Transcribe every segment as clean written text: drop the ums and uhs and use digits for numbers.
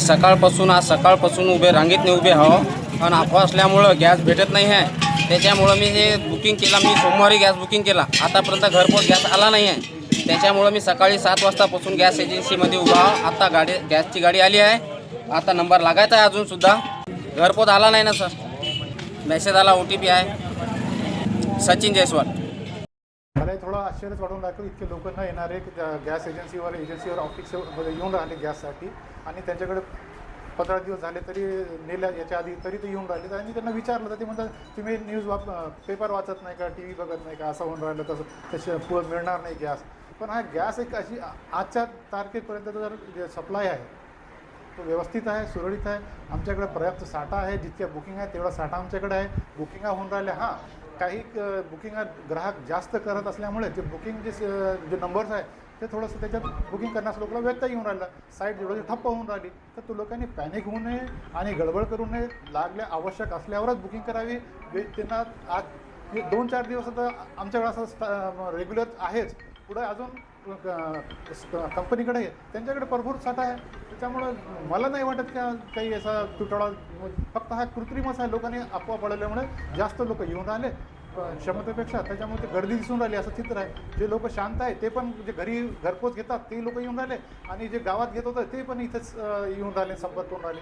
आज सकाळपासून रांगेत उभे आहो आणि अफवा असल्यामुळं गॅस भेटत नाही आहे। त्याच्यामुळं मी हे बुकिंग केला। मी सोमवारी गॅस बुकिंग केला, आतापर्यंत घरपोच गॅस आला नाही आहे। त्याच्यामुळं मी सकाळी 7 वाजतापासून गॅस एजन्सीमध्ये उभा आहो। आता गॅसची गाडी आली आहे, आता नंबर लागायचा आहे, अजूनसुद्धा घरपोच आला नाही ना सर। मेसेज आला, OTP आहे। सचिन जयस्वाल। मला थोडं आश्चर्यच वाटून राहिलं, इतके लोक न येणारे गॅस एजन्सीवर ऑफिसमध्ये येऊन राहिले गॅससाठी, आणि त्यांच्याकडे 15 दिवस झाले तरी नेल्या याच्या आधी तरी ते येऊन राहिले। आणि त्यांना विचारलं तर ते म्हणतात तुम्ही पेपर वाचत नाही का, TV बघत नाही का, असं होऊन राहिलं, तसं तसे पुढं मिळणार नाही गॅस। पण हा गॅस एक अशी आजच्या तारखेपर्यंत जर जे सप्लाय आहे तो व्यवस्थित आहे, सुरळीत आहे। आमच्याकडे पर्याप्त साठा आहे, जितक्या बुकिंग आहे तेवढा साठा आमच्याकडे आहे। बुकिंगा होऊन राहिल्या, हां काही बुकिंग ग्राहक जास्त करत असल्यामुळे ते बुकिंग जे नंबर्स आहे ते थोडंसं त्याच्यात बुकिंग करण्यास लोकांना व्यत्यय येऊन राहिला, साईट जेवढी ठप्प होऊन राहिली। तर तो लोकांनी पॅनिक होऊ नये आणि गडबड करू नये, लागल्या आवश्यक असल्यावरच बुकिंग करावी। त्यांना आज 2-4 दिवस आता आमच्याकडे असं रेग्युलर आहेच, पुढे अजून कंपनीकडे त्यांच्याकडे भरपूर साठा आहे। त्याच्यामुळं मला नाही वाटत का काही असा तुटवडा, फक्त हा कृत्रिमच आहे। लोकांनी अफवा पडल्यामुळे जास्त लोक येऊन राहिले क्षमतेपेक्षा, त्याच्यामुळे ते गर्दी दिसून राहिली असं चित्र आहे। जे लोक शांत आहे ते पण जे घरपोच घेतात ते लोक येऊन राहिले, आणि जे गावात घेत होतं ते पण इथेच येऊन राहिले, संपर्क करून राहिले।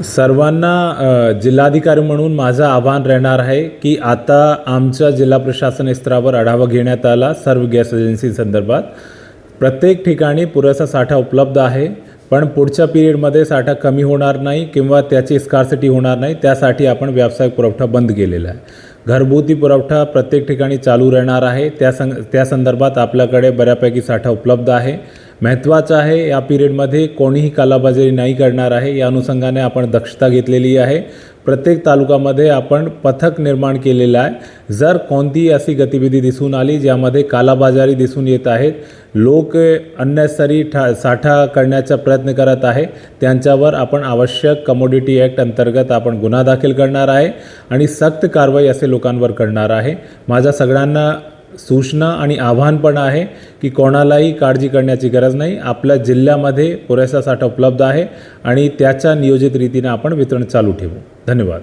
सर्वांना जिल्हाधिकारी म्हणून माझं आव्हान राहणार आहे की आता आमच्या जिल्हा प्रशासन स्तरावर आढावा घेण्यात आला सर्व गॅस एजन्सी संदर्भात। प्रत्येक ठिकाणी पुरेसा साठा उपलब्ध आहे, पण पुढच्या पिरियडमध्ये साठा कमी होणार नाही किंवा त्याची स्कार्सिटी होणार नाही, त्यासाठी आपण व्यावसायिक पुरवठा बंद केलेला आहे। घरगुती पुरवठा प्रत्येक ठिकाणी चालू राहणार आहे। त्या संदर्भात आपल्याकडे बऱ्यापैकी साठा उपलब्ध आहे। महत्त्वाचं आहे या पिरियडमध्ये कोणीही कालाबाजारी नाही करणार आहे, या अनुषंगाने आपण दक्षता घेतलेली आहे। प्रत्येक तालुक्यामध्ये आपण पथक निर्माण केलेलं आहे। जर कोणतीही अशी गतिविधी दिसून आली ज्यामध्ये कालाबाजारी दिसून येत आहेत, लोक अननेसरी साठा करण्याचा प्रयत्न करत आहे, त्यांच्यावर आपण आवश्यक कमोडिटी ॲक्ट अंतर्गत आपण गुन्हा दाखल करणार आहे आणि सक्त कारवाई असे लोकांवर करणार आहे। माझ्या सगळ्यांना सूचना आणि आव्हान पण आहे की कोणालाही काळजी करण्याची गरज नाही। आपल्या जिल्ह्यामध्ये पुरेसा साठा उपलब्ध आहे आणि त्याच्या नियोजित रीतीने आपण वितरण चालू ठेवू। धन्यवाद।